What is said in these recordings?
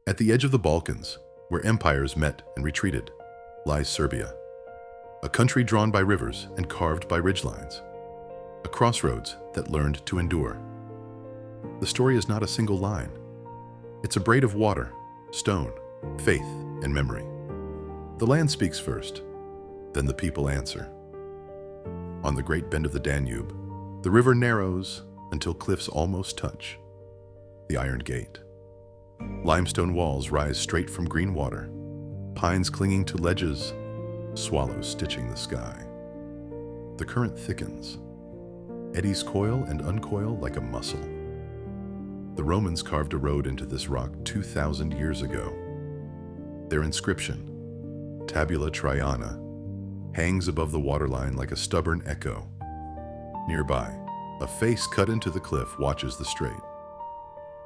At the edge of the Balkans, where empires met and retreated, lies Serbia, a country drawn by rivers and carved by ridgelines, a crossroads that learned to endure. The story is not a single line. It's a braid of water, stone, faith, and memory. The land speaks first, then the people answer. On the great bend of the Danube, the river narrows until cliffs almost touch the Iron Gate. Limestone walls rise straight from green water, pines clinging to ledges, swallows stitching the sky. The current thickens, eddies coil and uncoil like a muscle. The Romans carved a road into this rock 2,000 years ago. Their inscription, Tabula Traiana, hangs above the waterline like a stubborn echo. Nearby, a face cut into the cliff watches the strait.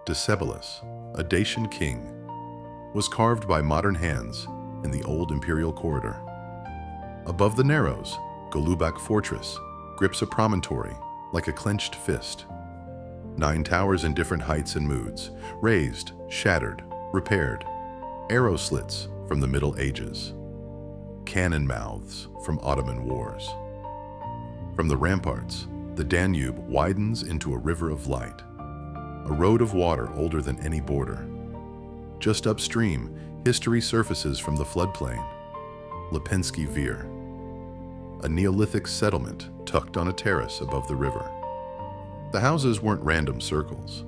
Decebalus, a Dacian king, was carved by modern hands in the old imperial corridor. Above the narrows, Golubac fortress grips a promontory like a clenched fist. 9 towers in different heights and moods, raised, shattered, repaired, arrow slits from the Middle Ages, cannon mouths from Ottoman wars. From the ramparts, the Danube widens into a river of light, a road of water older than any border. Just upstream, history surfaces from the floodplain, Lipinski Vir, a Neolithic settlement tucked on a terrace above the river. The houses weren't random circles.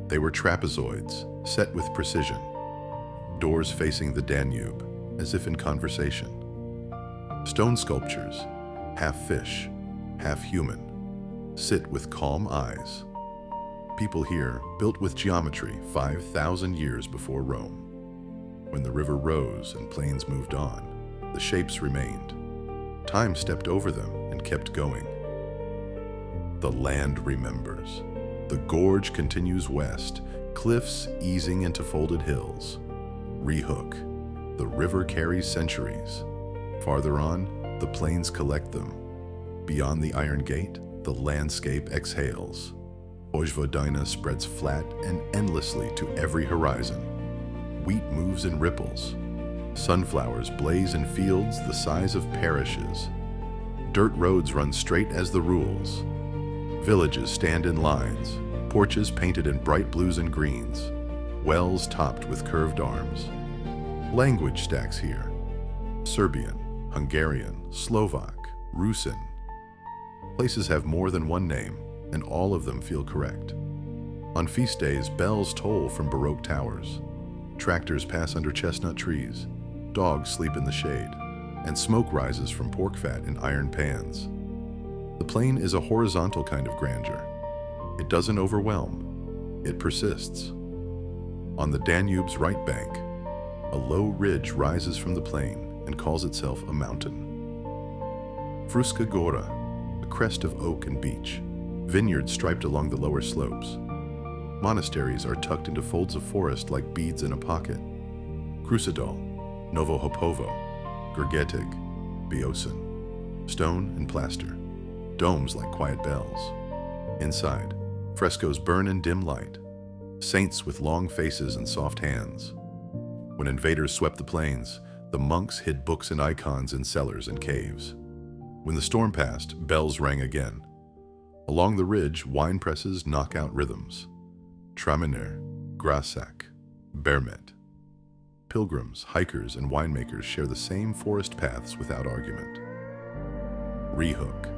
They were trapezoids, set with precision, doors facing the Danube, as if in conversation. Stone sculptures, half fish, half human, sit with calm eyes. People here built with geometry 5,000 years before Rome. When the river rose and plains moved on, the shapes remained. Time stepped over them and kept going. The land remembers. The gorge continues west, cliffs easing into folded hills. Rehook. The river carries centuries. Farther on, the plains collect them. Beyond the Iron Gate, the landscape exhales. Vojvodina spreads flat and endlessly to every horizon. Wheat moves in ripples. Sunflowers blaze in fields the size of parishes. Dirt roads run straight as the rules. Villages stand in lines, porches painted in bright blues and greens, wells topped with curved arms. Language stacks here: Serbian, Hungarian, Slovak, Rusin. Places have more than one name, and all of them feel correct. On feast days, bells toll from Baroque towers. Tractors pass under chestnut trees. Dogs sleep in the shade, and smoke rises from pork fat in iron pans. The plain is a horizontal kind of grandeur. It doesn't overwhelm. It persists. On the Danube's right bank, a low ridge rises from the plain and calls itself a mountain. Fruška Gora, a crest of oak and beech, vineyards striped along the lower slopes. Monasteries are tucked into folds of forest like beads in a pocket. Krušedol, Novo Hopovo, Grgeteg, Biosin, stone and plaster, domes like quiet bells. Inside, frescoes burn in dim light, saints with long faces and soft hands. When invaders swept the plains, the monks hid books and icons in cellars and caves. When the storm passed, bells rang again. Along the ridge, wine presses knock out rhythms. Traminer, Grasak, Bermet. Pilgrims, hikers, and winemakers share the same forest paths without argument. Rehook.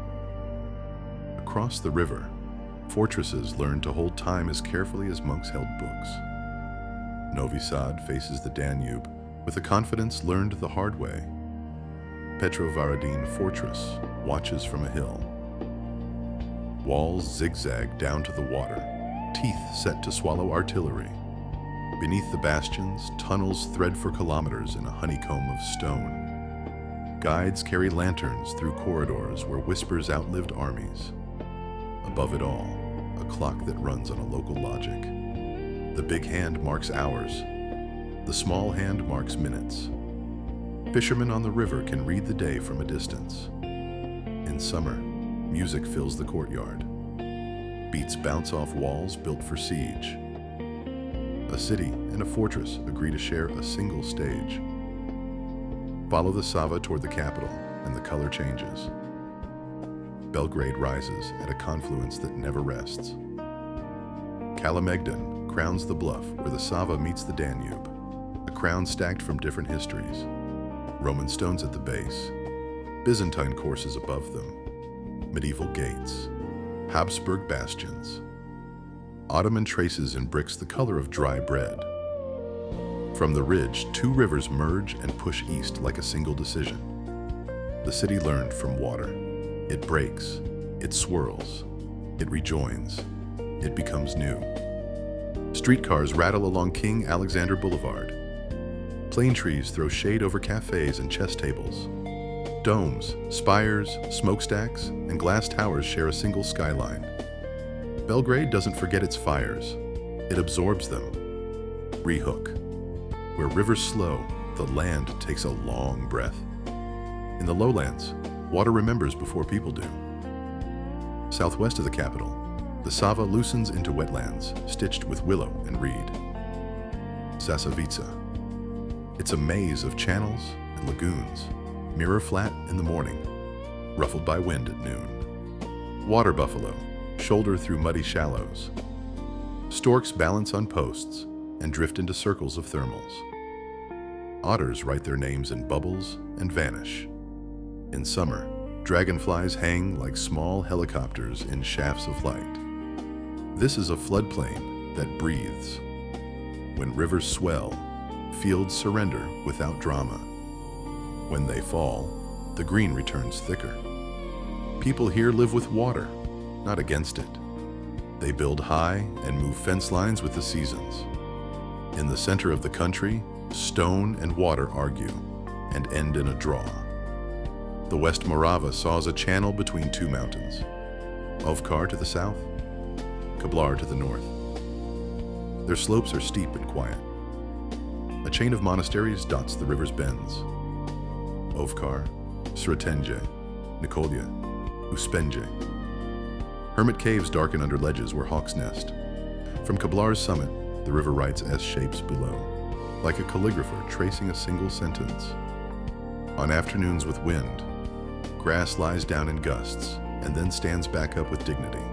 Across the river, fortresses learned to hold time as carefully as monks held books. Novi Sad faces the Danube with a confidence learned the hard way. Petrovaradin Fortress watches from a hill. Walls zigzag down to the water, teeth set to swallow artillery. Beneath the bastions, tunnels thread for kilometers in a honeycomb of stone. Guides carry lanterns through corridors where whispers outlived armies. Above it all, a clock that runs on a local logic. The big hand marks hours. The small hand marks minutes. Fishermen on the river can read the day from a distance. In summer, music fills the courtyard. Beats bounce off walls built for siege. A city and a fortress agree to share a single stage. Follow the Sava toward the capital, and the color changes. Belgrade rises at a confluence that never rests. Kalemegdan crowns the bluff where the Sava meets the Danube, a crown stacked from different histories. Roman stones at the base, Byzantine courses above them, medieval gates, Habsburg bastions, Ottoman traces in bricks the color of dry bread. From the ridge, two rivers merge and push east like a single decision. The city learned from water. It breaks, it swirls, it rejoins, it becomes new. Streetcars rattle along King Alexander Boulevard. Plane trees throw shade over cafes and chess tables. Domes, spires, smokestacks, and glass towers share a single skyline. Belgrade doesn't forget its fires. It absorbs them. Rehook. Where rivers slow, the land takes a long breath. In the lowlands, water remembers before people do. Southwest of the capital, the Sava loosens into wetlands, stitched with willow and reed. Sasavica. It's a maze of channels and lagoons, mirror flat in the morning, ruffled by wind at noon. Water buffalo shoulder through muddy shallows. Storks balance on posts and drift into circles of thermals. Otters write their names in bubbles and vanish. In summer, dragonflies hang like small helicopters in shafts of light. This is a floodplain that breathes. When rivers swell, fields surrender without drama. When they fall, the green returns thicker. People here live with water, not against it. They build high and move fence lines with the seasons. In the center of the country, stone and water argue and end in a draw. The West Morava saws a channel between two mountains, Uvac to the south, Kablar to the north. Their slopes are steep and quiet. A chain of monasteries dots the river's bends. Uvac, Sretenje, Nikolje, Uspenje. Hermit caves darken under ledges where hawks nest. From Kablar's summit, the river writes S-shapes below, like a calligrapher tracing a single sentence. On afternoons with wind, grass lies down in gusts and then stands back up with dignity.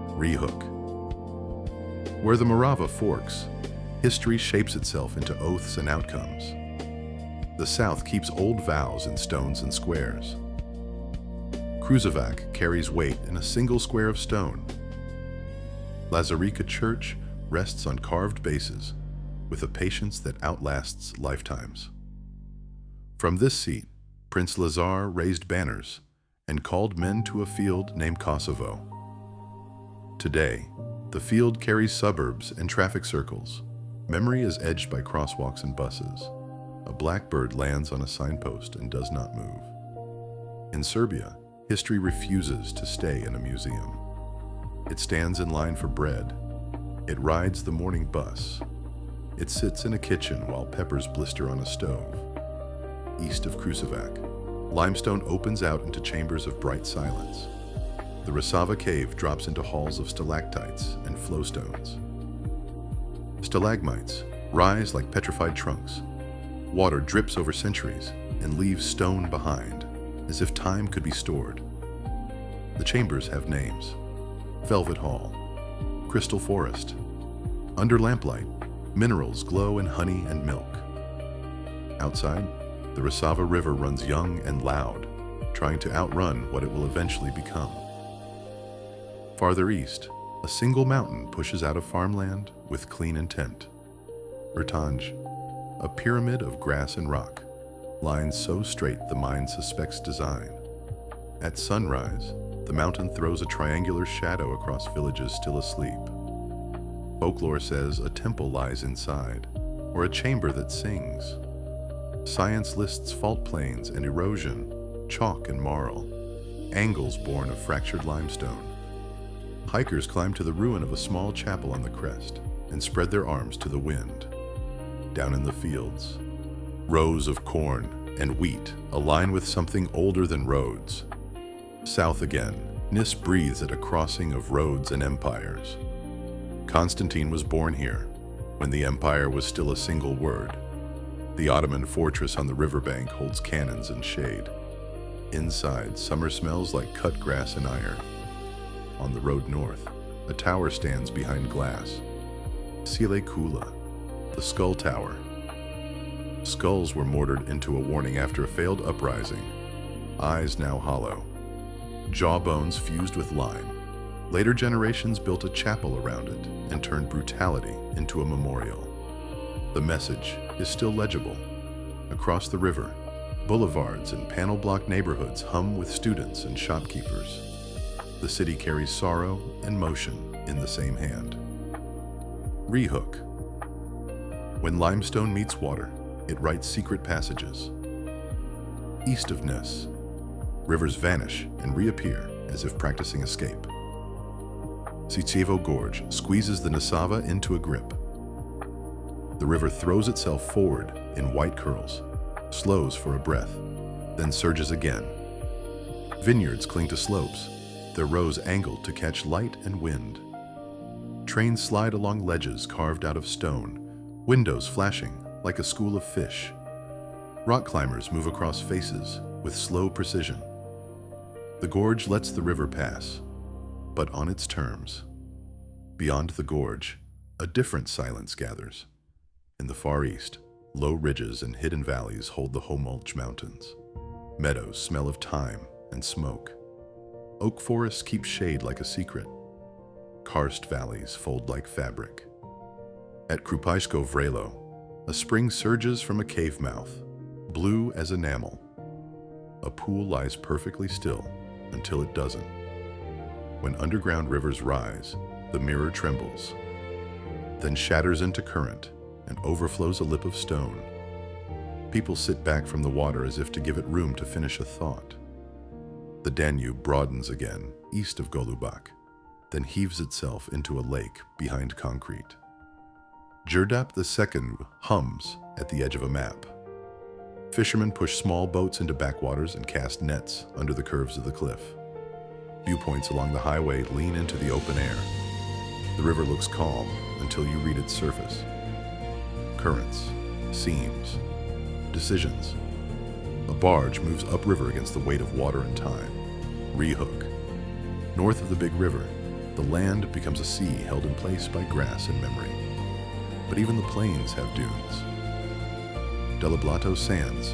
Rehook. Where the Morava forks, history shapes itself into oaths and outcomes. The south keeps old vows in stones and squares. Uvac carries weight in a single square of stone. Lazarica Church rests on carved bases with a patience that outlasts lifetimes. From this seat, Prince Lazar raised banners and called men to a field named Kosovo. Today, the field carries suburbs and traffic circles. Memory is edged by crosswalks and buses. A blackbird lands on a signpost and does not move. In Serbia, history refuses to stay in a museum. It stands in line for bread. It rides the morning bus. It sits in a kitchen while peppers blister on a stove. East of Uvac, limestone opens out into chambers of bright silence. The Rasava cave drops into halls of stalactites and flowstones. Stalagmites rise like petrified trunks. Water drips over centuries and leaves stone behind, as if time could be stored. The chambers have names: Velvet Hall, Crystal Forest. Under lamplight, minerals glow in honey and milk. Outside, the Rasava River runs young and loud, trying to outrun what it will eventually become. Farther east, a single mountain pushes out of farmland with clean intent. Rtanj, a pyramid of grass and rock, lines so straight the mind suspects design. At sunrise, the mountain throws a triangular shadow across villages still asleep. Folklore says a temple lies inside, or a chamber that sings. Science lists fault plains and erosion, chalk and marl, angles born of fractured limestone. Hikers climb to the ruin of a small chapel on the crest and spread their arms to the wind. Down in the fields, rows of corn and wheat align with something older than roads. South again, Nis breathes at a crossing of roads and empires. Constantine was born here. When the empire was still a single word, the Ottoman fortress on the riverbank holds cannons and shade. Inside, summer smells like cut grass and iron. On the road north, a tower stands behind glass. Sile Kula, the Skull Tower. Skulls were mortared into a warning after a failed uprising. Eyes now hollow. Jawbones fused with lime. Later generations built a chapel around it and turned brutality into a memorial. The message is still legible. Across the river, boulevards and panel block neighborhoods hum with students and shopkeepers. The city carries sorrow and motion in the same hand. Rehook. When limestone meets water, it writes secret passages. East of Ness, rivers vanish and reappear as if practicing escape. Sitjevo Gorge squeezes the Nesava into a grip. The river throws itself forward in white curls, slows for a breath, then surges again. Vineyards cling to slopes, their rows angled to catch light and wind. Trains slide along ledges carved out of stone, windows flashing like a school of fish. Rock climbers move across faces with slow precision. The gorge lets the river pass, but on its terms. Beyond the gorge, a different silence gathers. In the far east, low ridges and hidden valleys hold the Homolch Mountains. Meadows smell of thyme and smoke. Oak forests keep shade like a secret. Karst valleys fold like fabric. At Krupajsko Vrelo, a spring surges from a cave mouth, blue as enamel. A pool lies perfectly still until it doesn't. When underground rivers rise, the mirror trembles, then shatters into current and overflows a lip of stone. People sit back from the water as if to give it room to finish a thought. The Danube broadens again east of Golubac, then heaves itself into a lake behind concrete. Jerdap II hums at the edge of a map. Fishermen push small boats into backwaters and cast nets under the curves of the cliff. Viewpoints along the highway lean into the open air. The river looks calm until you read its surface. Currents, seams, decisions. A barge moves upriver against the weight of water and time. Rehook. North of the big river, the land becomes a sea held in place by grass and memory. But even the plains have dunes. Delablato Sands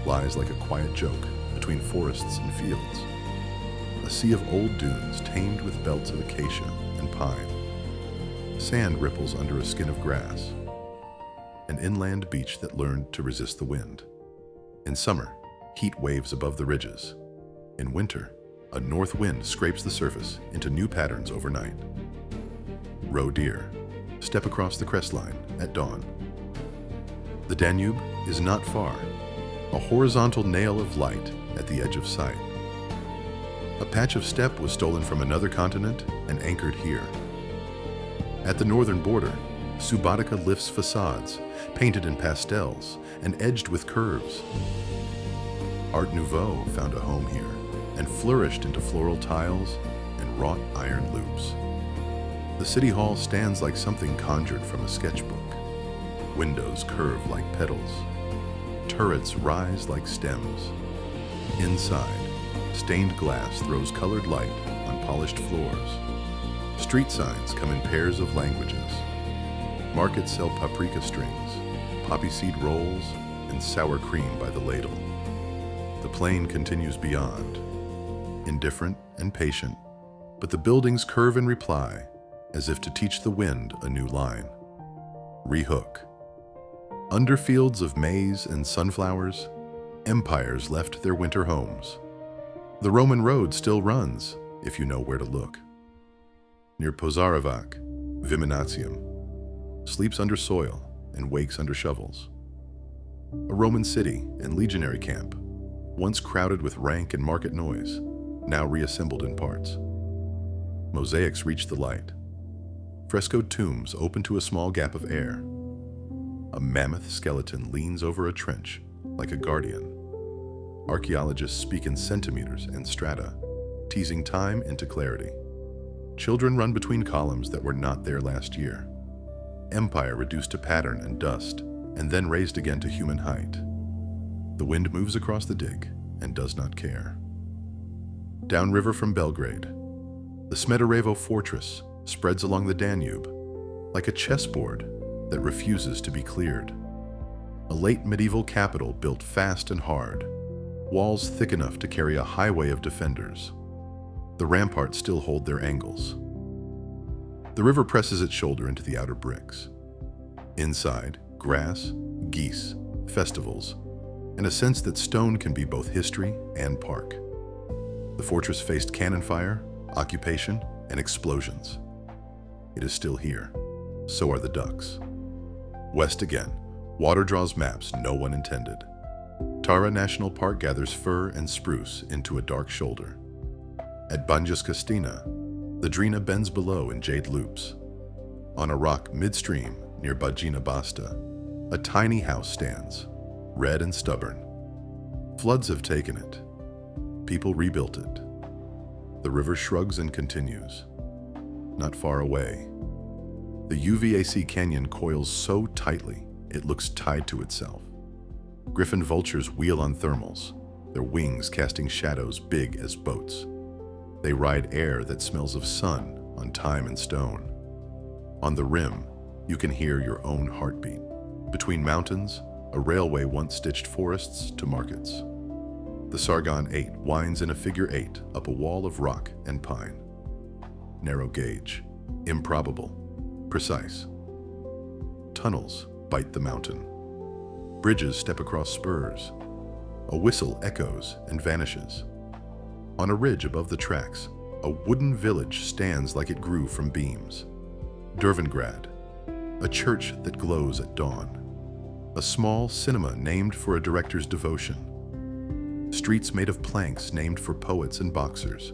lies like a quiet joke between forests and fields. A sea of old dunes tamed with belts of acacia and pine. Sand ripples under a skin of grass. An inland beach that learned to resist the wind. In summer, heat waves above the ridges. In winter, a north wind scrapes the surface into new patterns overnight. Roe deer step across the crest line at dawn. The Danube is not far, a horizontal nail of light at the edge of sight. A patch of steppe was stolen from another continent and anchored here. At the northern border, Subotica lifts facades, painted in pastels and edged with curves. Art Nouveau found a home here and flourished into floral tiles and wrought iron loops. The city hall stands like something conjured from a sketchbook. Windows curve like petals. Turrets rise like stems. Inside, stained glass throws colored light on polished floors. Street signs come in pairs of languages. Markets sell paprika strings, poppy seed rolls, and sour cream by the ladle. The plain continues beyond, indifferent and patient, but the buildings curve in reply as if to teach the wind a new line. Rehook. Under fields of maize and sunflowers, empires left their winter homes. The Roman road still runs, if you know where to look. Near Pozarevac, Viminacium sleeps under soil and wakes under shovels. A Roman city and legionary camp, once crowded with rank and market noise, now reassembled in parts. Mosaics reach the light. Frescoed tombs open to a small gap of air. A mammoth skeleton leans over a trench like a guardian. Archaeologists speak in centimeters and strata, teasing time into clarity. Children run between columns that were not there last year. empire reduced to pattern and dust, and then raised again to human height. The wind moves across the dig and does not care. Downriver from Belgrade, the Smederevo fortress spreads along the Danube like a chessboard that refuses to be cleared. A late medieval capital built fast and hard, walls thick enough to carry a highway of defenders. The ramparts still hold their angles. The river presses its shoulder into the outer bricks. Inside, grass, geese, festivals, and a sense that stone can be both history and park. The fortress faced cannon fire, occupation, and explosions. It is still here. So are the ducks. West again, water draws maps no one intended. Tara National Park gathers fir and spruce into a dark shoulder. At Banjas Castina, the Drina bends below in jade loops. On a rock midstream near Bajina Basta, a tiny house stands, red and stubborn. Floods have taken it. People rebuilt it. The river shrugs and continues. Not far away, the Uvac canyon coils so tightly it looks tied to itself. Griffin vultures wheel on thermals, their wings casting shadows big as boats. They ride air that smells of sun on time and stone. On the rim, you can hear your own heartbeat. Between mountains, a railway once stitched forests to markets. The Sargon 8 winds in a figure 8 up a wall of rock and pine. Narrow gauge, improbable, precise. Tunnels bite the mountain. Bridges step across spurs. A whistle echoes and vanishes. On a ridge above the tracks, a wooden village stands like it grew from beams. Dervengrad, a church that glows at dawn. A small cinema named for a director's devotion. Streets made of planks named for poets and boxers.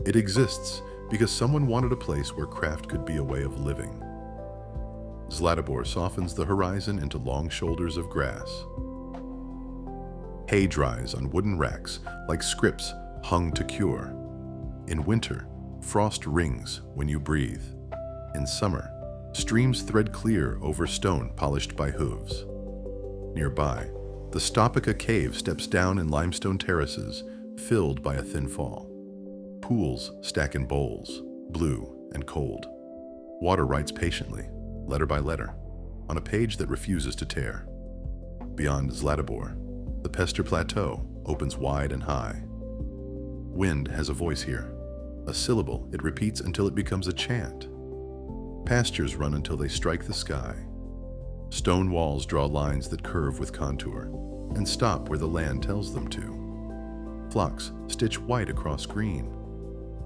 It exists because someone wanted a place where craft could be a way of living. Zlatibor softens the horizon into long shoulders of grass. Hay dries on wooden racks like scripts hung to cure. In winter, frost rings when you breathe. In summer, streams thread clear over stone polished by hooves. Nearby, the Stopica cave steps down in limestone terraces filled by a thin fall. Pools stack in bowls, blue and cold. Water writes patiently, letter by letter, on a page that refuses to tear. Beyond Zlatibor, the Pester Plateau opens wide and high. Wind has a voice here, a syllable it repeats until it becomes a chant. Pastures run until they strike the sky. Stone walls draw lines that curve with contour and stop where the land tells them to. Flocks stitch white across green.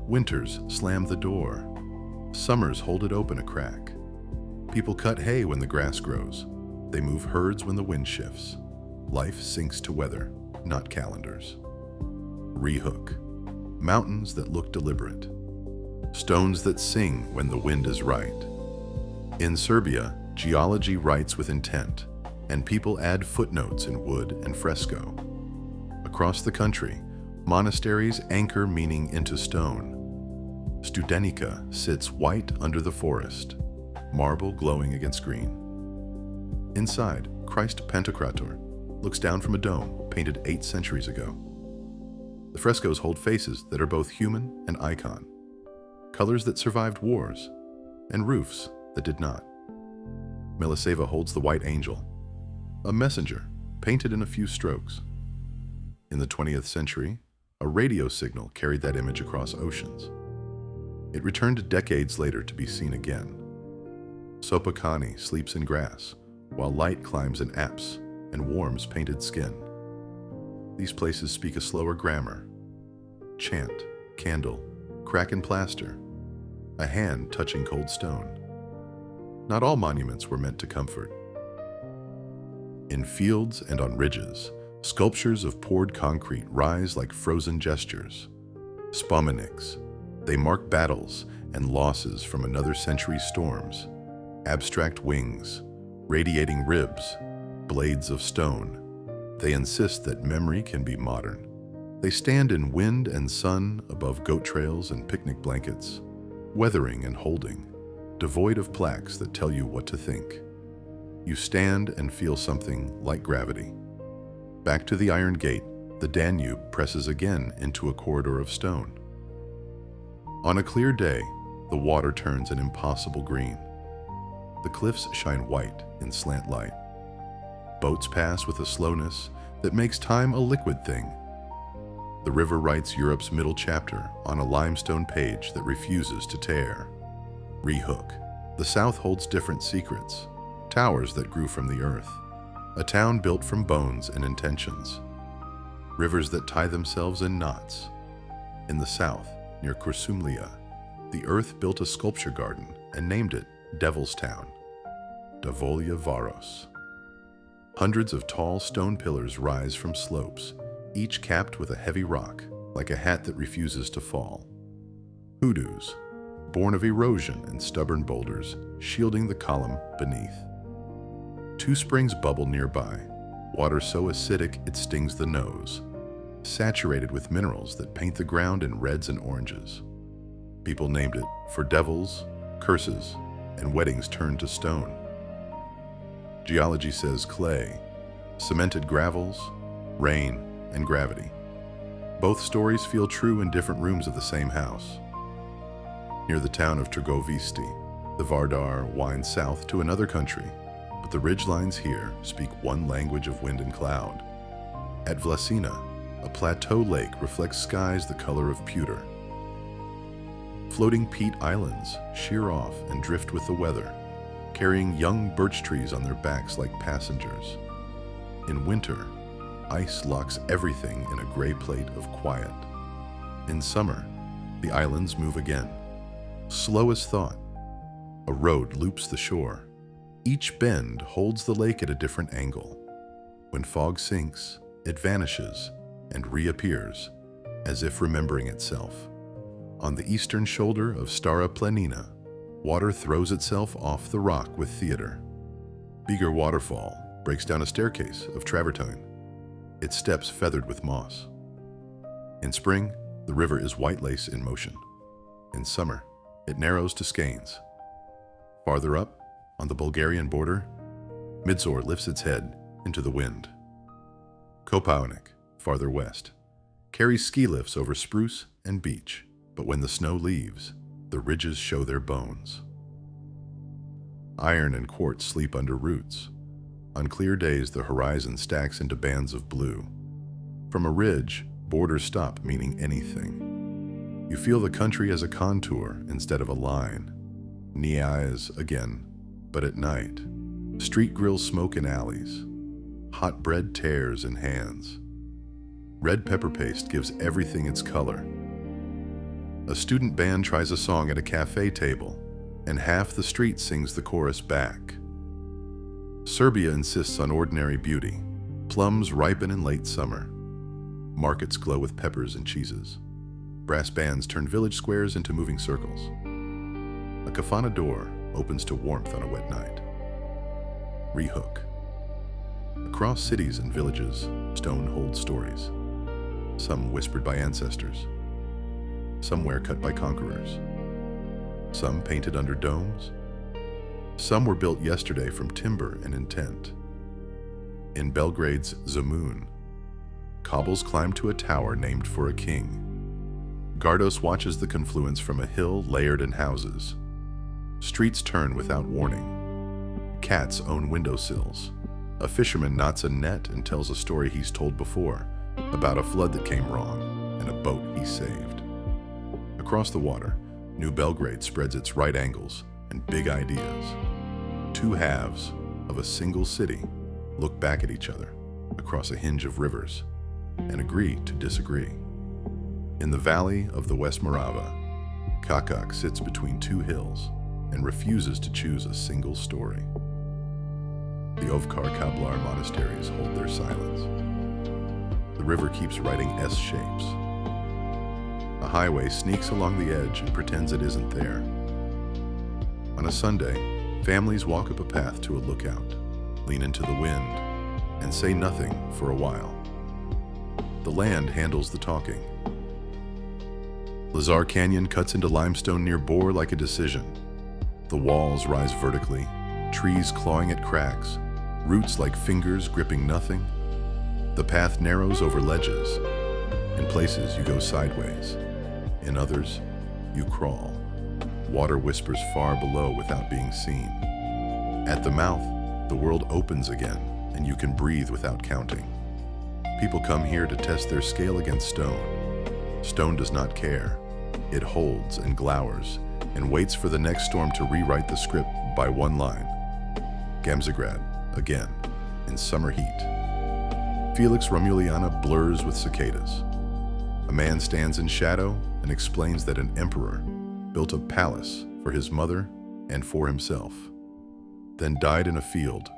Winters slam the door. Summers hold it open a crack. People cut hay when the grass grows. They move herds when the wind shifts. Life sinks to weather, not calendars. Rehook. Mountains that look deliberate. Stones that sing when the wind is right. In Serbia, geology writes with intent, and people add footnotes in wood and fresco. Across the country, monasteries anchor meaning into stone. Studenica sits white under the forest, marble glowing against green. Inside, Christ Pantocrator looks down from a dome painted 8 centuries ago. The frescoes hold faces that are both human and icon, colors that survived wars, and roofs that did not. Miliseva holds the white angel, a messenger painted in a few strokes. In the 20th century, a radio signal carried that image across oceans. It returned decades later to be seen again. Sopakani sleeps in grass, while light climbs in apse and warms painted skin. These places speak a slower grammar. Chant, candle, crack and plaster, a hand touching cold stone. Not all monuments were meant to comfort. In fields and on ridges, sculptures of poured concrete rise like frozen gestures. Spomeniks, they mark battles and losses from another century's storms. Abstract wings, radiating ribs, blades of stone. They insist that memory can be modern. They stand in wind and sun above goat trails and picnic blankets, weathering and holding, devoid of plaques that tell you what to think. You stand and feel something like gravity. Back to the Iron Gate, the Danube presses again into a corridor of stone. On a clear day, the water turns an impossible green. The cliffs shine white in slant light. Boats pass with a slowness that makes time a liquid thing. The river writes Europe's middle chapter on a limestone page that refuses to tear. Rehook. The south holds different secrets, towers that grew from the earth, a town built from bones and intentions, rivers that tie themselves in knots. In the south, near Kursumlia, the earth built a sculpture garden and named it Devil's Town, Davolia Varos. Hundreds of tall stone pillars rise from slopes, each capped with a heavy rock, like a hat that refuses to fall. Hoodoos, born of erosion and stubborn boulders, shielding the column beneath. Two springs bubble nearby, water so acidic it stings the nose, saturated with minerals that paint the ground in reds and oranges. People named it for devils, curses, and weddings turned to stone. Geology says clay, cemented gravels, rain, and gravity. Both stories feel true in different rooms of the same house. Near the town of Trgovisti, the Vardar winds south to another country, but the ridgelines here speak one language of wind and cloud. At Vlasina, a plateau lake reflects skies the color of pewter. Floating peat islands sheer off and drift with the weather, carrying young birch trees on their backs like passengers. In winter, ice locks everything in a gray plate of quiet. In summer, the islands move again. Slow as thought, a road loops the shore. Each bend holds the lake at a different angle. When fog sinks, it vanishes and reappears, as if remembering itself. On the eastern shoulder of Stara Planina, water throws itself off the rock with theater. Bigar waterfall breaks down a staircase of travertine, its steps feathered with moss. In spring, the river is white lace in motion. In summer, it narrows to skeins. Farther up, on the Bulgarian border, Midzor lifts its head into the wind. Kopaonik, farther west, carries ski lifts over spruce and beech, but when the snow leaves, the ridges show their bones. Iron and quartz sleep under roots. On clear days, the horizon stacks into bands of blue. From a ridge, borders stop meaning anything. You feel the country as a contour instead of a line. Nias again, but at night. Street grills smoke in alleys. Hot bread tears in hands. Red pepper paste gives everything its color. A student band tries a song at a cafe table, and half the street sings the chorus back. Serbia insists on ordinary beauty. Plums ripen in late summer. Markets glow with peppers and cheeses. Brass bands turn village squares into moving circles. A kafana door opens to warmth on a wet night. Rehook. Across cities and villages, stone holds stories. Some whispered by ancestors. Somewhere cut by conquerors. Some painted under domes. Some were built yesterday from timber and intent. In Belgrade's Zemun, cobbles climb to a tower named for a king. Gardos watches the confluence from a hill layered in houses. Streets turn without warning. Cats own windowsills. A fisherman knots a net and tells a story he's told before about a flood that came wrong and a boat he saved. Across the water, New Belgrade spreads its right angles and big ideas. Two halves of a single city look back at each other across a hinge of rivers and agree to disagree. In the valley of the West Morava, Kakak sits between two hills and refuses to choose a single story. The Ovkar Kablar monasteries hold their silence. The river keeps writing S shapes. A highway sneaks along the edge and pretends it isn't there. On a Sunday, families walk up a path to a lookout, lean into the wind, and say nothing for a while. The land handles the talking. Lazar Canyon cuts into limestone near Bor like a decision. The walls rise vertically, trees clawing at cracks, roots like fingers gripping nothing. The path narrows over ledges. In places you go sideways. In others, you crawl. Water whispers far below without being seen. At the mouth, the world opens again, and you can breathe without counting. People come here to test their scale against stone. Stone does not care. It holds and glowers and waits for the next storm to rewrite the script by one line. Gamzegrad, again, in summer heat. Felix Romuliana blurs with cicadas. A man stands in shadow and explains that an emperor built a palace for his mother and for himself, then died in a field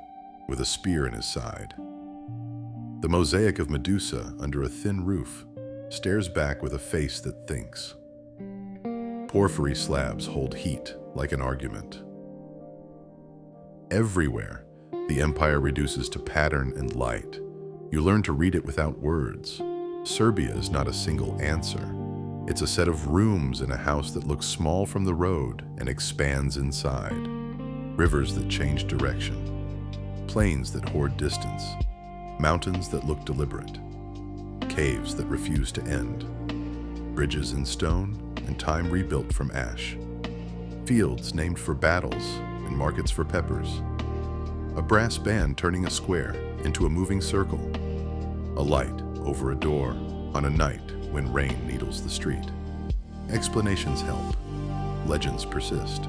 with a spear in his side. The mosaic of Medusa under a thin roof stares back with a face that thinks. Porphyry slabs hold heat like an argument. Everywhere, the empire reduces to pattern and light. You learn to read it without words. Serbia is not a single answer. It's a set of rooms in a house that looks small from the road and expands inside. Rivers that change direction. Plains that hoard distance. Mountains that look deliberate. Caves that refuse to end. Bridges in stone and time rebuilt from ash. Fields named for battles and markets for peppers. A brass band turning a square into a moving circle. A light over a door on a night when rain needles the street. Explanations help. Legends persist.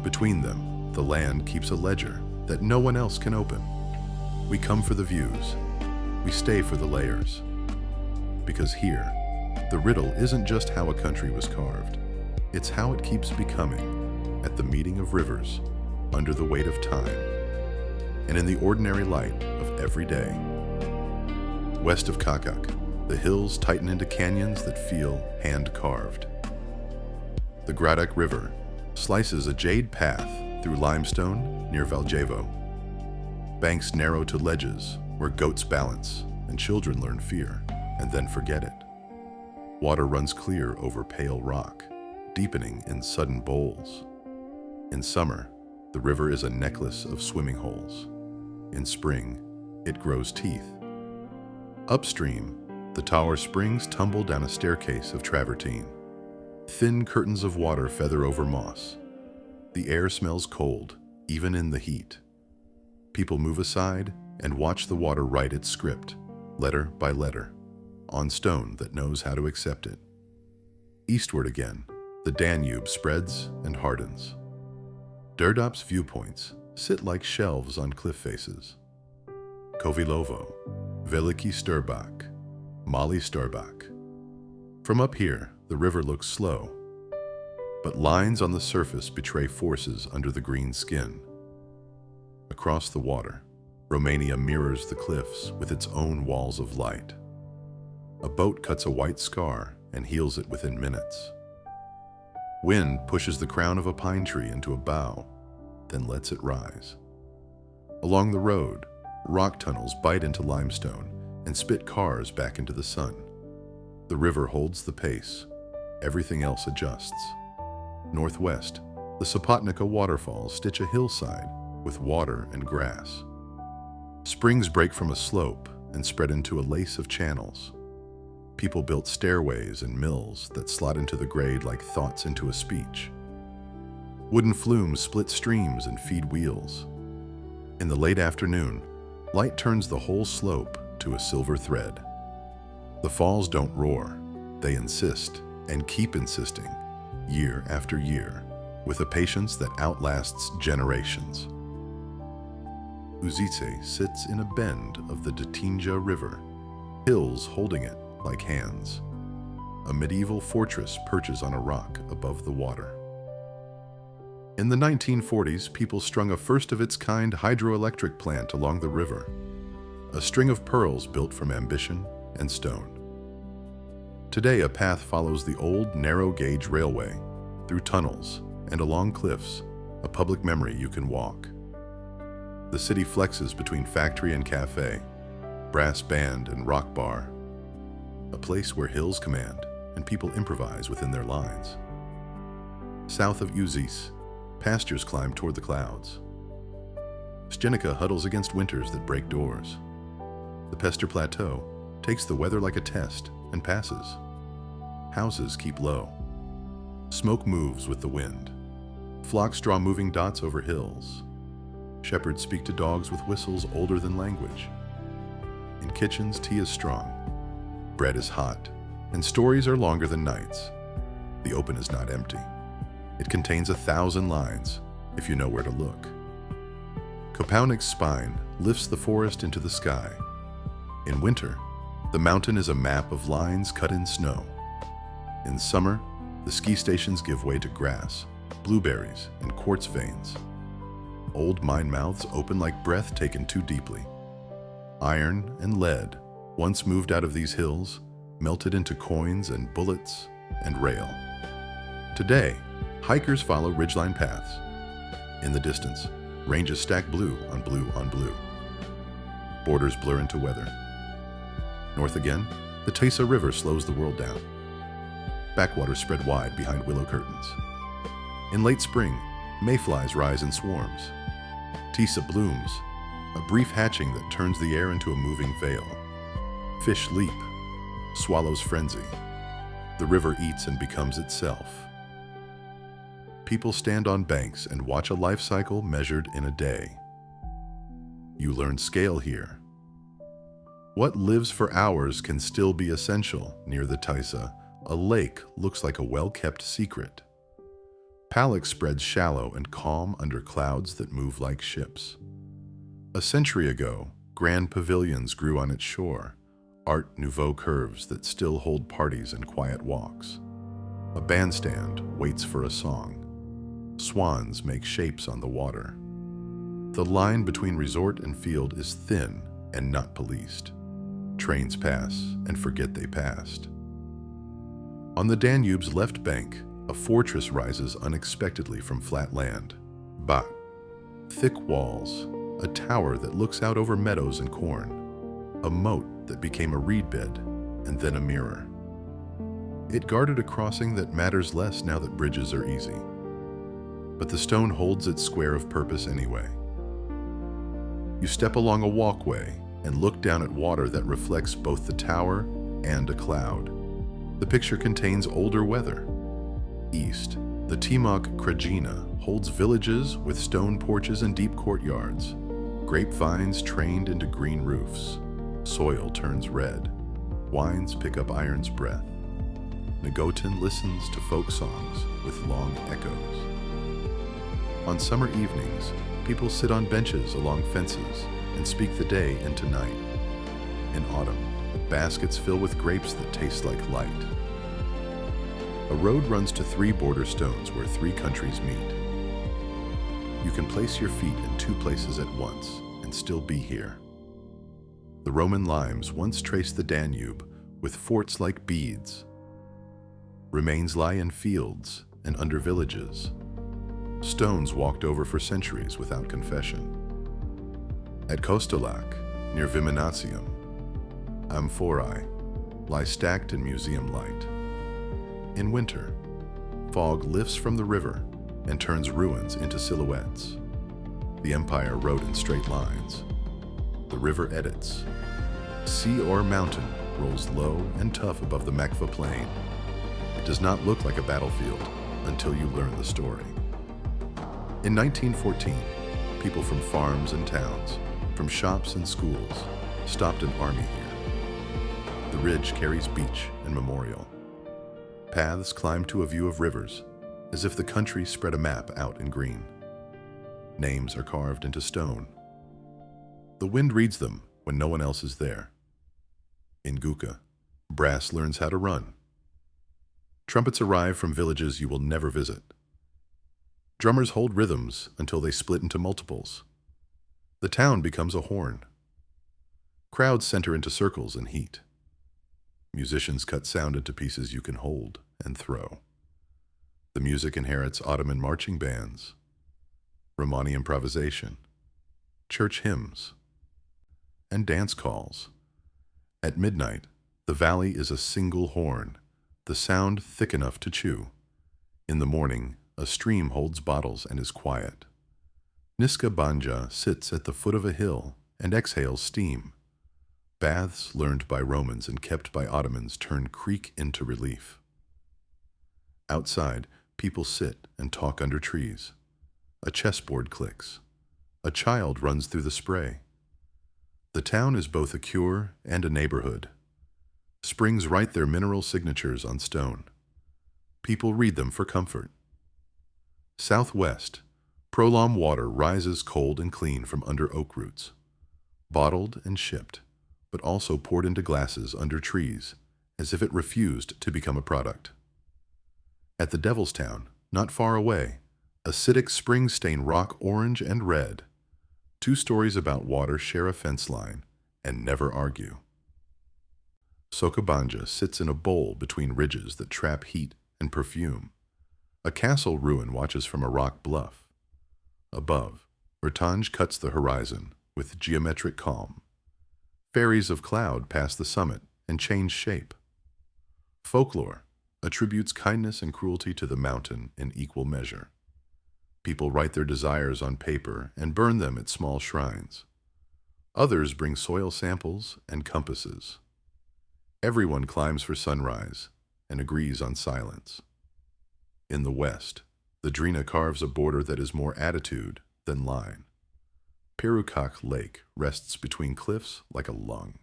Between them, the land keeps a ledger that no one else can open. We come for the views. We stay for the layers. Because here, the riddle isn't just how a country was carved. It's how it keeps becoming at the meeting of rivers, under the weight of time, and in the ordinary light of every day. West of Kakak, the hills tighten into canyons that feel hand-carved. The Gradak River slices a jade path through limestone near Valjevo. Banks narrow to ledges where goats balance and children learn fear and then forget it. Water runs clear over pale rock, deepening in sudden bowls. In summer, the river is a necklace of swimming holes. In spring, it grows teeth. Upstream, the Tower springs tumble down a staircase of travertine. Thin curtains of water feather over moss. The air smells cold, even in the heat. People move aside and watch the water write its script, letter by letter, on stone that knows how to accept it. Eastward again, the Danube spreads and hardens. Durdop's viewpoints sit like shelves on cliff faces. Kovilovo, Veliki Sturbak, Mali Sturbak. From up here, the river looks slow, but lines on the surface betray forces under the green skin. Across the water, Romania mirrors the cliffs with its own walls of light. A boat cuts a white scar and heals it within minutes. Wind pushes the crown of a pine tree into a bough, then lets it rise. Along the road, rock tunnels bite into limestone and spit cars back into the sun. The river holds the pace. Everything else adjusts. Northwest, the Sopotnica waterfalls stitch a hillside with water and grass. Springs break from a slope and spread into a lace of channels. People built stairways and mills that slot into the grade like thoughts into a speech. Wooden flumes split streams and feed wheels. In the late afternoon, light turns the whole slope to a silver thread. The falls don't roar, they insist and keep insisting, year after year, with a patience that outlasts generations. Uzice sits in a bend of the Detinja River, hills holding it like hands. A medieval fortress perches on a rock above the water. In the 1940s, people strung a first-of-its-kind hydroelectric plant along the river, a string of pearls built from ambition and stone. Today, a path follows the old narrow-gauge railway, through tunnels and along cliffs, a public memory you can walk. The city flexes between factory and cafe, brass band and rock bar, a place where hills command and people improvise within their lines. South of Uzice, Pastures climb toward the clouds. Stjenica huddles against winters that break doors. The Pester Plateau takes the weather like a test and passes. Houses keep low. Smoke moves with the wind. Flocks draw moving dots over hills. Shepherds speak to dogs with whistles older than language. In kitchens, tea is strong. Bread is hot, and stories are longer than nights. The open is not empty. It contains 1,000 lines, if you know where to look. Kopaunik's spine lifts the forest into the sky. In winter, the mountain is a map of lines cut in snow. In summer, the ski stations give way to grass, blueberries, and quartz veins. Old mine mouths open like breath taken too deeply. Iron and lead, once moved out of these hills, melted into coins and bullets and rail. Today, hikers follow ridgeline paths. In the distance, ranges stack blue on blue on blue. Borders blur into weather. North again, the Tisa River slows the world down. Backwaters spread wide behind willow curtains. In late spring, mayflies rise in swarms. Tisa blooms, a brief hatching that turns the air into a moving veil. Fish leap, swallows frenzy. The river eats and becomes itself. People stand on banks and watch a life cycle measured in a day. You learn scale here. What lives for hours can still be essential. Near the Tisa, a lake looks like a well-kept secret. Palak spreads shallow and calm under clouds that move like ships. A century ago, grand pavilions grew on its shore, Art Nouveau curves that still hold parties and quiet walks. A bandstand waits for a song. Swans make shapes on the water. The line between resort and field is thin and not policed. Trains pass and forget they passed. On the Danube's left bank, a fortress rises unexpectedly from flat land. Bat. Thick walls, a tower that looks out over meadows and corn, a moat that became a reed bed, and then a mirror. It guarded a crossing that matters less now that bridges are easy. But the stone holds its square of purpose anyway. You step along a walkway and look down at water that reflects both the tower and a cloud. The picture contains older weather. East, the Timok Krajina holds villages with stone porches and deep courtyards. Grapevines trained into green roofs. Soil turns red. Wines pick up iron's breath. Nagotin listens to folk songs with long echoes. On summer evenings, people sit on benches along fences and speak the day into night. In autumn, baskets fill with grapes that taste like light. A road runs to 3 border stones where 3 countries meet. You can place your feet in 2 places at once and still be here. The Roman limes once traced the Danube with forts like beads. Remains lie in fields and under villages. Stones walked over for centuries without confession. At Kostolac, near Viminacium, amphorae lie stacked in museum light. In winter, fog lifts from the river and turns ruins into silhouettes. The empire rode in straight lines. The river edits. Sea or mountain rolls low and tough above the Mekva plain. It does not look like a battlefield until you learn the story. In 1914, people from farms and towns, from shops and schools, stopped an army here. The ridge carries beach and memorial. Paths climb to a view of rivers, as if the country spread a map out in green. Names are carved into stone. The wind reads them when no one else is there. In Guka, brass learns how to run. Trumpets arrive from villages you will never visit. Drummers hold rhythms until they split into multiples. The town becomes a horn. Crowds center into circles and heat. Musicians cut sound into pieces you can hold and throw. The music inherits Ottoman marching bands, Romani improvisation, church hymns, and dance calls. At midnight, the valley is a single horn, the sound thick enough to chew. In the morning, A stream holds bottles and is quiet. Niska Banja sits at the foot of a hill and exhales steam. Baths learned by Romans and kept by Ottomans turn creek into relief. Outside, people sit and talk under trees. A chessboard clicks. A child runs through the spray. The town is both a cure and a neighborhood. Springs write their mineral signatures on stone. People read them for comfort. Southwest, Prolom water rises cold and clean from under oak roots. Bottled and shipped, but also poured into glasses under trees, as if it refused to become a product. At the Devil's Town, not far away, acidic springs stain rock orange and red. 2 stories about water share a fence line and never argue. Sokobanja sits in a bowl between ridges that trap heat and perfume. A castle ruin watches from a rock bluff. Above, Rtanj cuts the horizon with geometric calm. Fairies of cloud pass the summit and change shape. Folklore attributes kindness and cruelty to the mountain in equal measure. People write their desires on paper and burn them at small shrines. Others bring soil samples and compasses. Everyone climbs for sunrise and agrees on silence. In the west, the Drina carves a border that is more attitude than line. Perukak Lake rests between cliffs like a lung.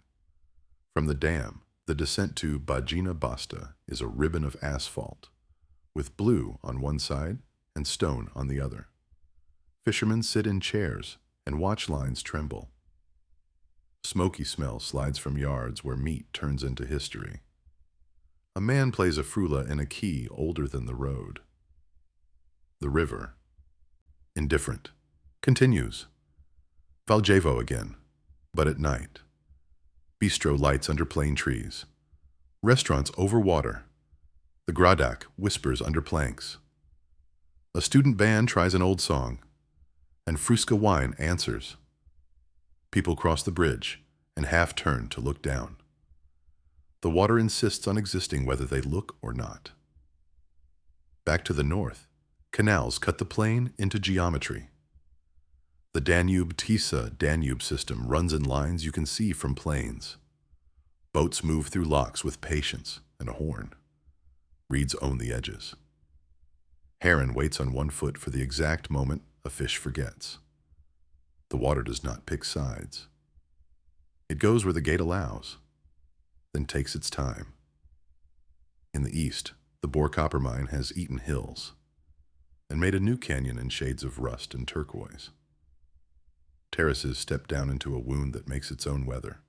From the dam, the descent to Bajina Basta is a ribbon of asphalt, with blue on one side and stone on the other. Fishermen sit in chairs and watch lines tremble. Smoky smell slides from yards where meat turns into history. A man plays a frula in a key older than the road. The river, indifferent, continues. Valjevo again, but at night. Bistro lights under plane trees. Restaurants over water. The Gradak whispers under planks. A student band tries an old song, and Fruška wine answers. People cross the bridge and half turn to look down. The water insists on existing whether they look or not. Back to the north, canals cut the plain into geometry. The Danube-Tisa-Danube system runs in lines you can see from planes. Boats move through locks with patience and a horn. Reeds own the edges. Heron waits on one foot for the exact moment a fish forgets. The water does not pick sides. It goes where the gate allows, then takes its time. In the east, the Bore copper mine has eaten hills and made a new canyon in shades of rust and turquoise. Terraces step down into a wound that makes its own weather.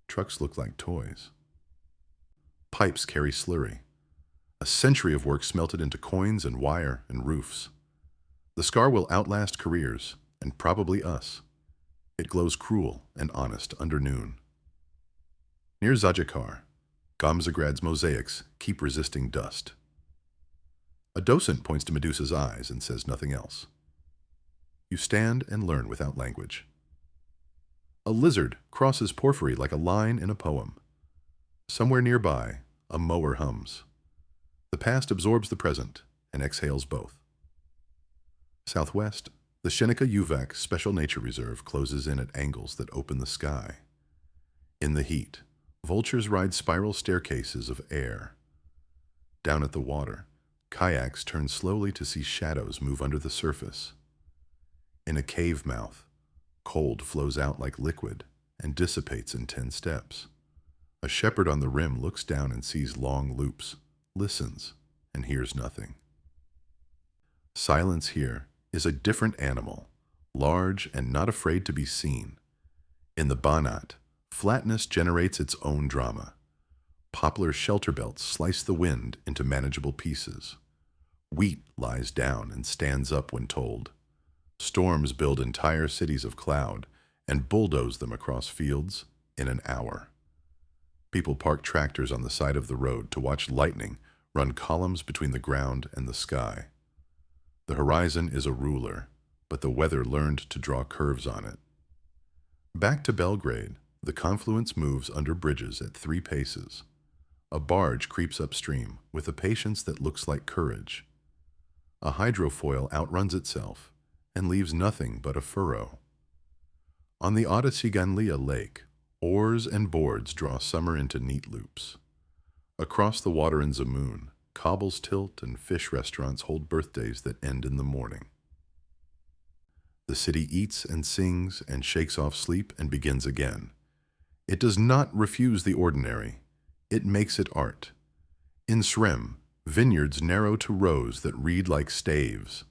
Trucks look like toys. Pipes carry slurry. A century of work smelted into coins and wire and roofs. The scar will outlast careers, and probably us. It glows cruel and honest under noon. Near Zajakar, Gamzagrad's mosaics keep resisting dust. A docent points to Medusa's eyes and says nothing else. You stand and learn without language. A lizard crosses porphyry like a line in a poem. Somewhere nearby, a mower hums. The past absorbs the present and exhales both. Southwest, the Shenika Uvac Special Nature Reserve closes in at angles that open the sky. In the heat, vultures ride spiral staircases of air. Down at the water, kayaks turn slowly to see shadows move under the surface. In a cave mouth, cold flows out like liquid and dissipates in 10 steps. A shepherd on the rim looks down and sees long loops, listens, and hears nothing. Silence here is a different animal, large and not afraid to be seen. In the Banat, flatness generates its own drama. Poplar shelter belts slice the wind into manageable pieces. Wheat lies down and stands up when told. Storms build entire cities of cloud and bulldoze them across fields in an hour. People park tractors on the side of the road to watch lightning run columns between the ground and the sky. The horizon is a ruler, but the weather learned to draw curves on it. Back to Belgrade, the confluence moves under bridges at 3 paces. A barge creeps upstream with a patience that looks like courage. a hydrofoil outruns itself and leaves nothing but a furrow. On the Odyssey-Ganlia Lake, oars and boards draw summer into neat loops. Across the water in Zemun, cobbles tilt and fish restaurants hold birthdays that end in the morning. The city eats and sings and shakes off sleep and begins again. It does not refuse the ordinary. It makes it art. In Srem, vineyards narrow to rows that read like staves.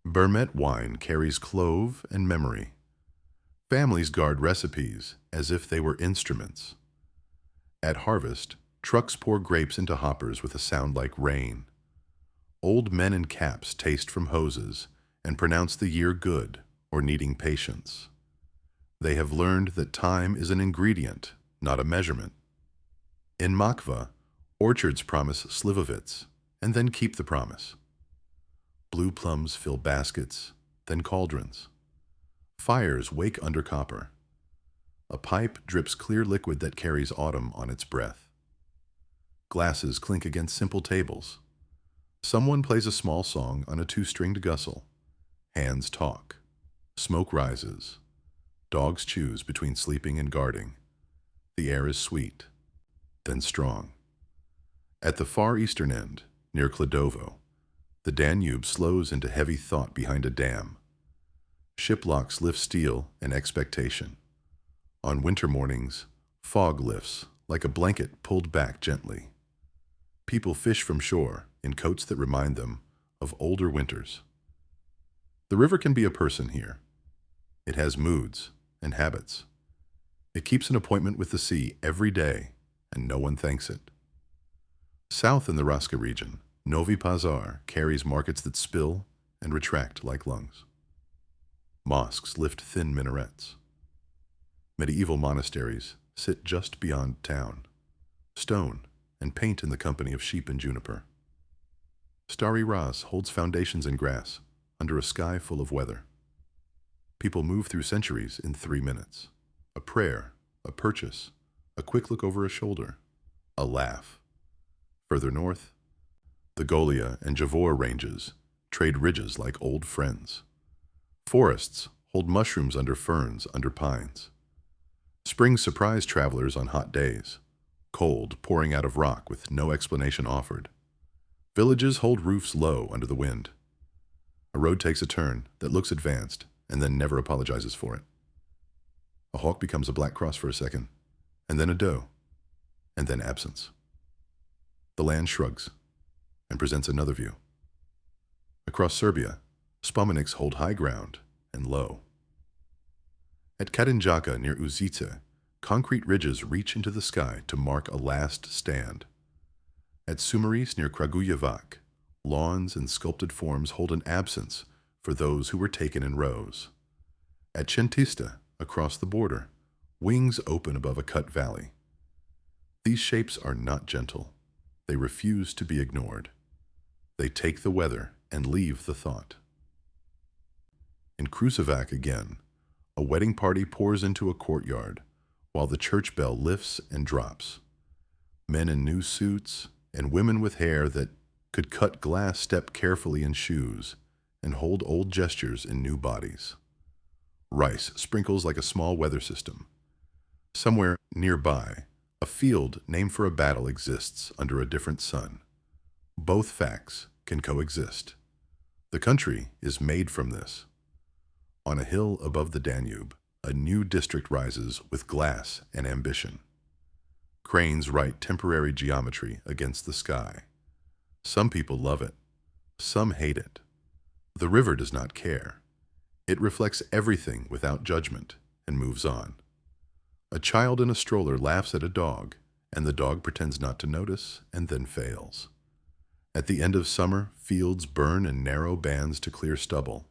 Bermet wine carries clove and memory. Families guard recipes as if they were instruments. At harvest, trucks pour grapes into hoppers with a sound like rain. Old men in caps taste from hoses and pronounce the year good or needing patience. They have learned that time is an ingredient, not a measurement. In Makva, orchards promise slivovitz and then keep the promise. Blue plums fill baskets, then cauldrons. Fires wake under copper. A pipe drips clear liquid that carries autumn on its breath. Glasses clink against simple tables. Someone plays a small song on a two-stringed gussel. Hands talk. Smoke rises. Dogs choose between sleeping and guarding. The air is sweet, then strong. At the far eastern end, near Kladovo, the Danube slows into heavy thought behind a dam. Shiplocks lift steel and expectation. On winter mornings, fog lifts like a blanket pulled back gently. People fish from shore in coats that remind them of older winters. The river can be a person here. It has moods and habits. It keeps an appointment with the sea every day, and no one thanks it. South in the Raska region, Novi Pazar carries markets that spill and retract like lungs. Mosques lift thin minarets. Medieval monasteries sit just beyond town, stone and paint in the company of sheep and juniper. Starry Ras holds foundations in grass under a sky full of weather. People move through centuries in 3 minutes. A prayer, a purchase, a quick look over a shoulder, a laugh. Further north, the Golia and Javor ranges trade ridges like old friends. Forests hold mushrooms under ferns, under pines. Spring surprise travelers on hot days, cold pouring out of rock with no explanation offered. Villages hold roofs low under the wind. A road takes a turn that looks advanced and then never apologizes for it. A hawk becomes a black cross for a second, and then a doe, and then absence. The land shrugs and presents another view. Across Serbia, spomeniks hold high ground and low. At Kadinjaka near Uzice, concrete ridges reach into the sky to mark a last stand. At Sumeris near Kragujevac, lawns and sculpted forms hold an absence for those who were taken in rows. At Chentista, across the border, wings open above a cut valley. These shapes are not gentle. They refuse to be ignored. They take the weather and leave the thought. In Kruševac again, a wedding party pours into a courtyard while the church bell lifts and drops. Men in new suits and women with hair that could cut glass step carefully in shoes and hold old gestures in new bodies. Rice sprinkles like a small weather system. Somewhere nearby, a field named for a battle exists under a different sun. Both facts can coexist. The country is made from this. On a hill above the Danube, a new district rises with glass and ambition. Cranes write temporary geometry against the sky. Some people love it. Some hate it. The river does not care. It reflects everything without judgment and moves on. A child in a stroller laughs at a dog, and the dog pretends not to notice and then fails. At the end of summer, fields burn in narrow bands to clear stubble.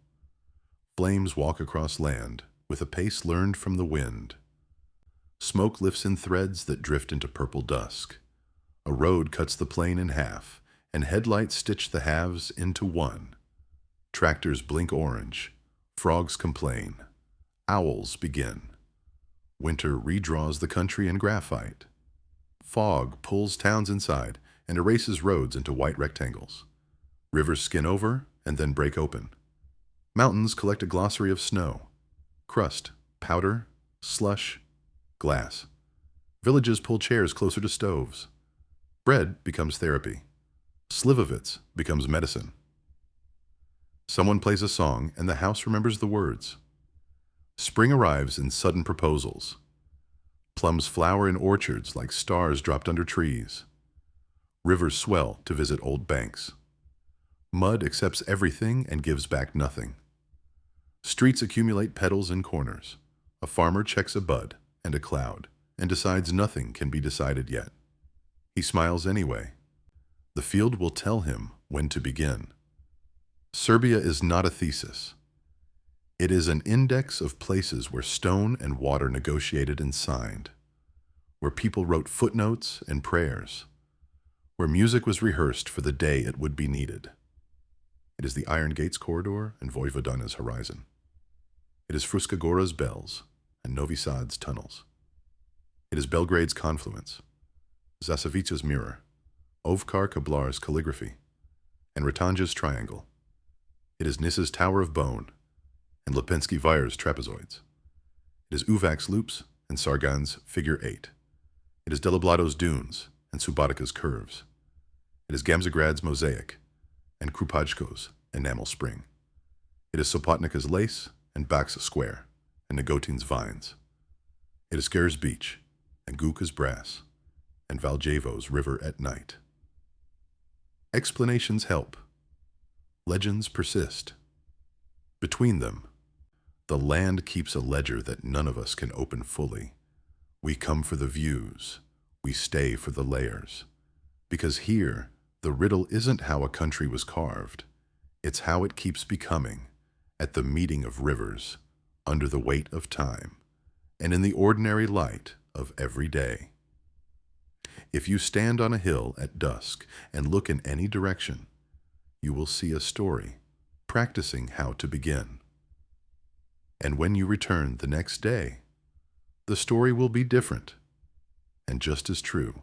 Flames walk across land with a pace learned from the wind. Smoke lifts in threads that drift into purple dusk. A road cuts the plain in half, and headlights stitch the halves into one. Tractors blink orange. Frogs complain. Owls begin. Winter redraws the country in graphite. Fog pulls towns inside and erases roads into white rectangles. Rivers skin over and then break open. Mountains collect a glossary of snow, crust, powder, slush, glass. Villages pull chairs closer to stoves. Bread becomes therapy. Slivovitz becomes medicine. Someone plays a song and the house remembers the words. Spring arrives in sudden proposals. Plums flower in orchards like stars dropped under trees. Rivers swell to visit old banks. Mud accepts everything and gives back nothing. Streets accumulate petals in corners. A farmer checks a bud and a cloud and decides nothing can be decided yet. He smiles anyway. The field will tell him when to begin. Serbia is not a thesis. It is an index of places where stone and water negotiated and signed, where people wrote footnotes and prayers, where music was rehearsed for the day it would be needed. It is the Iron Gates corridor and Vojvodina's horizon. It is Fruška Gora's bells and Novi Sad's tunnels. It is Belgrade's confluence, Zasavica's mirror, Ovkar Kablar's calligraphy, and Ratanja's triangle. It is Nissa's tower of bone and Lipinski Vyer's trapezoids. It is Uvac's loops and Sargan's figure 8. It is Deliblado's dunes and Subotika's curves. It is Gamzagrad's mosaic and Krupajko's enamel spring. It is Sopotnika's lace and Bach's square and Nagotin's vines. It is Ger's beach and Guka's brass and Valjevo's river at night. Explanations help. Legends persist. Between them, the land keeps a ledger that none of us can open fully. We come for the views. We stay for the layers. Because here, the riddle isn't how a country was carved. It's how it keeps becoming, at the meeting of rivers, under the weight of time, and in the ordinary light of every day. If you stand on a hill at dusk and look in any direction, you will see a story, practicing how to begin. And when you return the next day, the story will be different and just as true.